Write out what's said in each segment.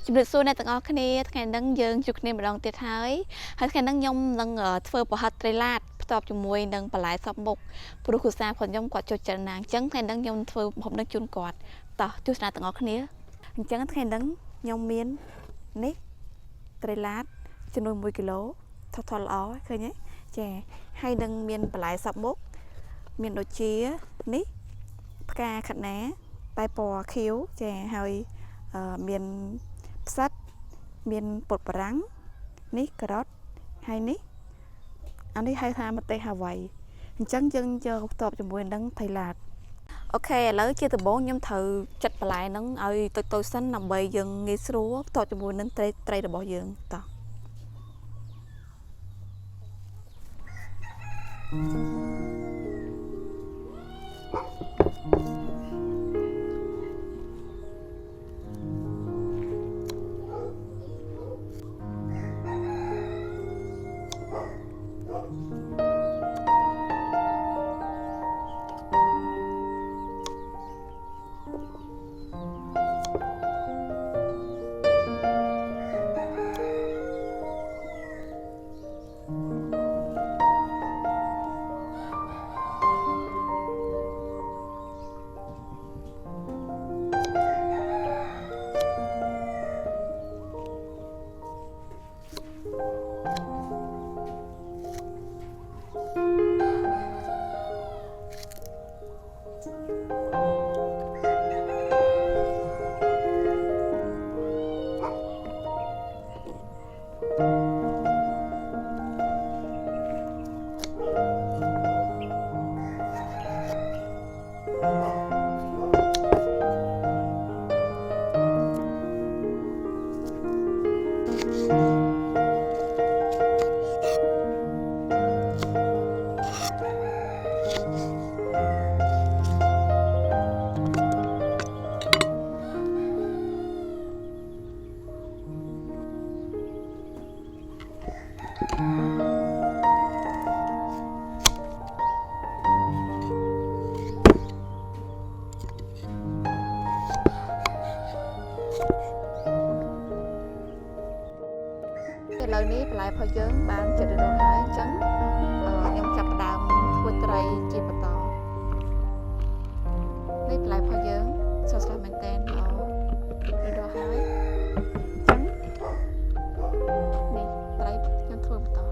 ជំរាបសួរអ្នកទាំងអស់គ្នាថ្ងៃនេះយើងជួបគ្នាម្ដងទៀតហើយថ្ងៃនេះខ្ញុំនឹងធ្វើប្រហិតត្រីឡាតផ្ទាប់ជាមួយនឹងបន្លែសពមុខព្រោះគ្រួសាររបស់ខ្ញុំគាត់ចូលចិត្តណាស់អញ្ចឹងថ្ងៃនេះខ្ញុំធ្វើម្ហូបនេះជូនគាត់តោះទស្សនាទាំងអស់គ្នាអញ្ចឹងថ្ងៃនេះខ្ញុំមាននេះត្រីឡាតចំនួន1គីឡូថតល្អឃើញទេចាហើយនឹងមានបន្លែសពមុខមានដូចជានេះផ្កាខាត់ណាតែពណ៌ខៀវចាហើយមានផ្សិតមានពុតបារាំងនេះការ៉ុតហើយនេះអានេះហៅថាម្ទេសហាវ៉ៃអញ្ចឹងយើងយកផ្ទាប់ជាមួយនឹងថៃឡាតអូខេឥឡូវជាដំបូងខ្ញុំត្រូវចិតបន្លែហ្នឹងឲ្យតូចៗសិនដើម្បីយើងងាយស្រួលផ្ទាប់ជាមួយនឹងត្រីរបស់យើងតោះឥឡូវនេះបន្លែរបស់យើងបានចិតរួចហើយអញ្ចឹងខ្ញុំចាប់ផ្ដើមធ្វើត្រីជាបន្តនេះបន្លែរបស់យើងស្រស់ៗមែនតើល្អរួចហើយអញ្ចឹងនេះត្រីខ្ញុំធ្វើបន្ត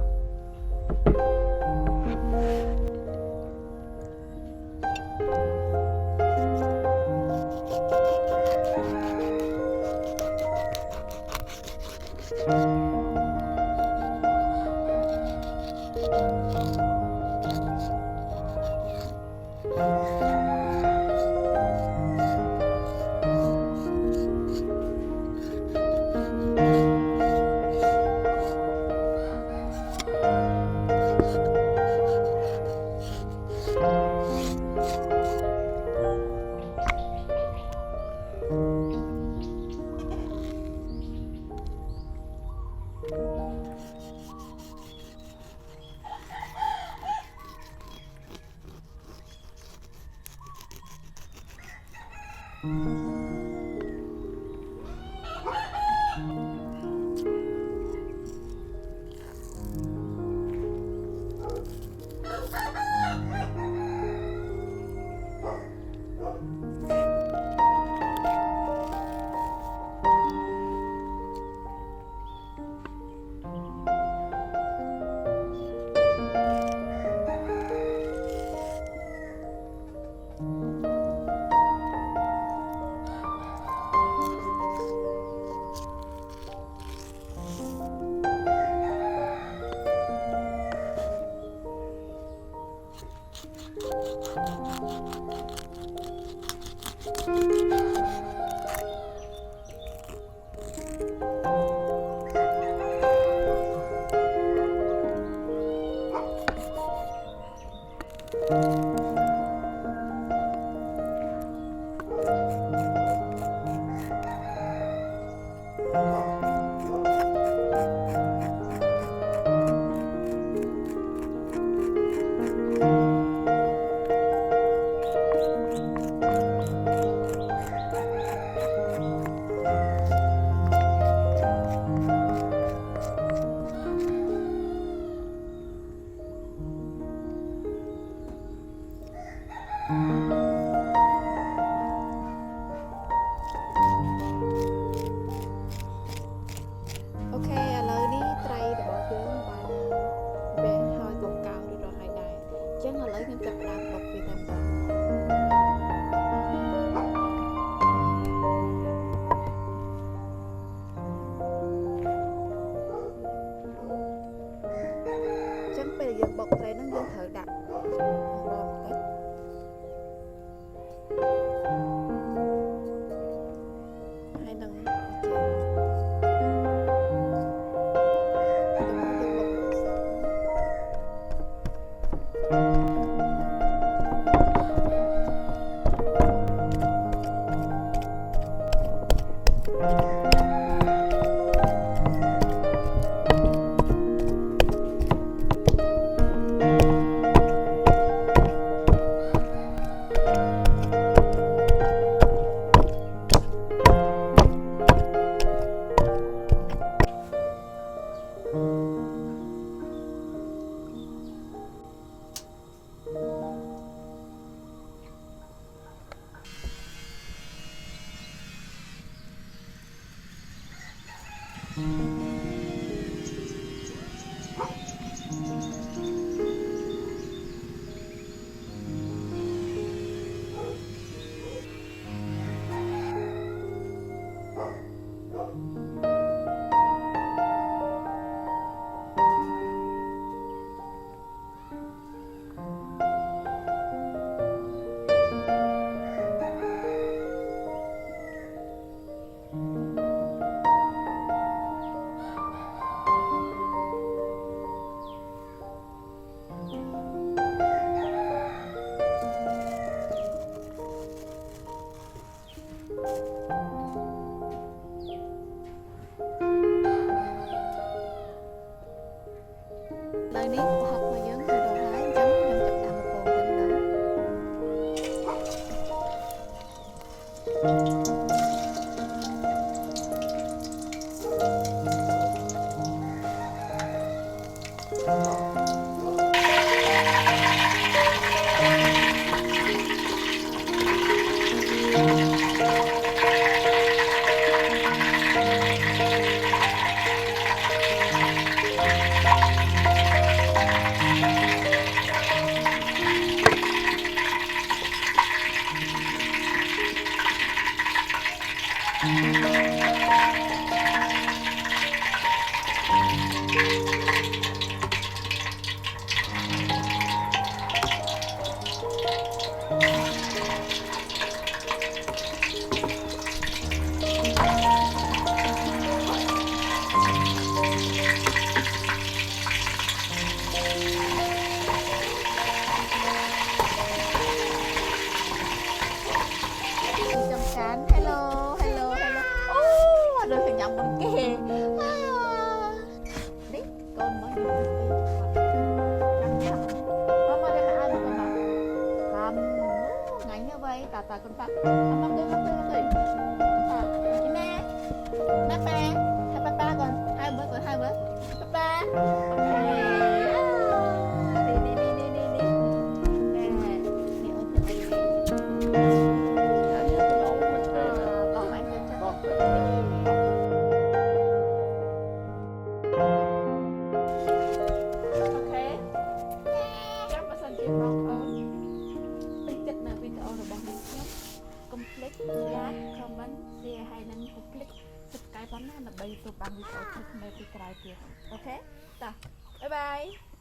ហើយនេះប្រហុករបស់យើងគឺដល់ហើយអញ្ចឹងខ្ញុំចាប់ដាក់មកពងទៅលើតាកូនប៉ាមកទៅជីណាណាប៉ាហើយប៉ាកូនហើយមើលកូនហើយមើលប៉ាlike comment share ហើយនឹងកុំភ្លេច subscribe ផងណាដើម្បីទទួលបានវីដេអូថ្មីៗពីក្រោយទៀតអូខេតោះបាយបាយ